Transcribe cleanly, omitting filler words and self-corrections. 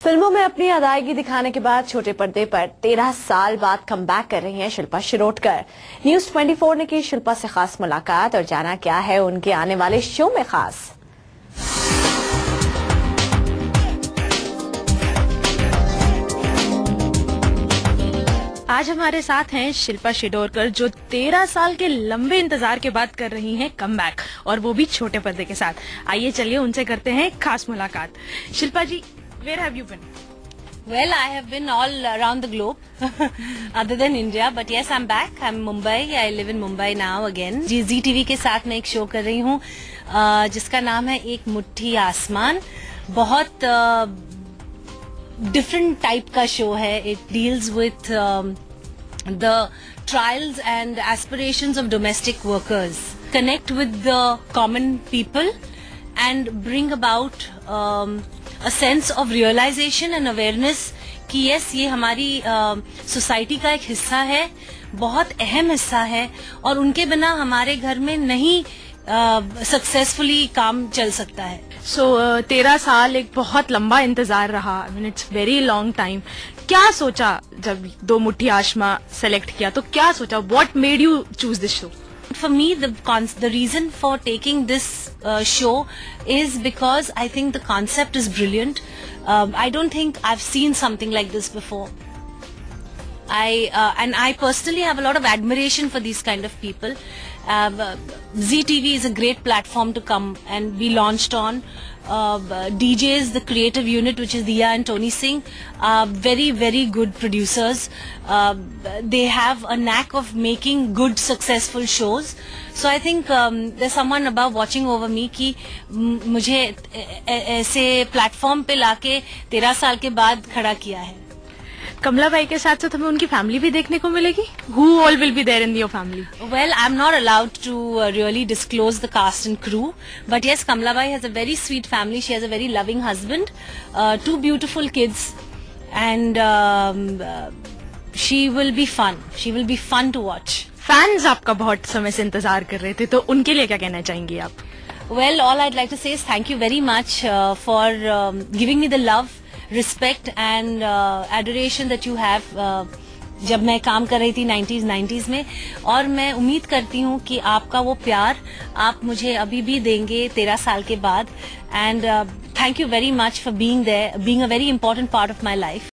फिल्मों में अपनी अदायगी दिखाने के बाद छोटे पर्दे पर 13 साल बाद कमबैक कर रही हैं शिल्पा शिरोडकर। न्यूज 24 ने की शिल्पा से खास मुलाकात और जाना क्या है उनके आने वाले शो में खास। आज हमारे साथ हैं शिल्पा शिरोडकर जो 13 साल के लंबे इंतजार के बाद कर रही हैं कमबैक, और वो भी छोटे पर्दे के साथ। आइए चलिए उनसे करते हैं खास मुलाकात। शिल्पा जी, where have you been? Well, I have been all around the globe, other than India. But yes, I'm back. I'm Mumbai. I live in Mumbai now again. Ji TV के साथ मैं एक शो कर रही हूँ जिसका नाम है एक मुट्ठी आसमान। बहुत डिफरेंट टाइप का शो है। It deals with the trials and aspirations of domestic workers. Connect with the common people and bring about a sense of realization and awareness कि yes, ये हमारी सोसाइटी का एक हिस्सा है, बहुत अहम हिस्सा है, और उनके बिना हमारे घर में नहीं सक्सेसफुली काम चल सकता है। 13 साल एक बहुत लंबा इंतजार रहा। I mean, it's very long time. क्या सोचा जब दो मुट्ठी आसमां सेलेक्ट किया, तो क्या सोचा? What made you choose this show? For me, the reason for taking this show is because I think the concept is brilliant. I don't think I've seen something like this before. I personally have a lot of admiration for these kind of people. Zee TV is a great platform to come and be launched on. DJs, the creative unit, which is Diya and Tony Singh, are very, very good producers. They have a knack of making good, successful shows. So I think there's someone above watching over me कि मुझे ऐसे platform पे लाके 13 साल के बाद खड़ा किया है। कमला बाई के साथ साथ हमें उनकी फैमिली भी देखने को मिलेगी। Who all will be there in your family? Well, I'm not allowed to really disclose the cast and crew, but yes, Kamla Bai has a very sweet family. She has a very loving husband, 2 beautiful kids, and she will be fun. She will be fun to watch. Fans आपका बहुत समय से इंतजार कर रहे थे, तो उनके लिए क्या कहना चाहेंगी आप? Well, all I'd like to say is thank you very much for giving me the love, respect and adoration that you have जब मैं काम कर रही थी 90s में, और मैं उम्मीद करती हूँ कि आपका वो प्यार आप मुझे अभी भी देंगे 13 साल के बाद। And thank you very much for being there, being a very important part of my life.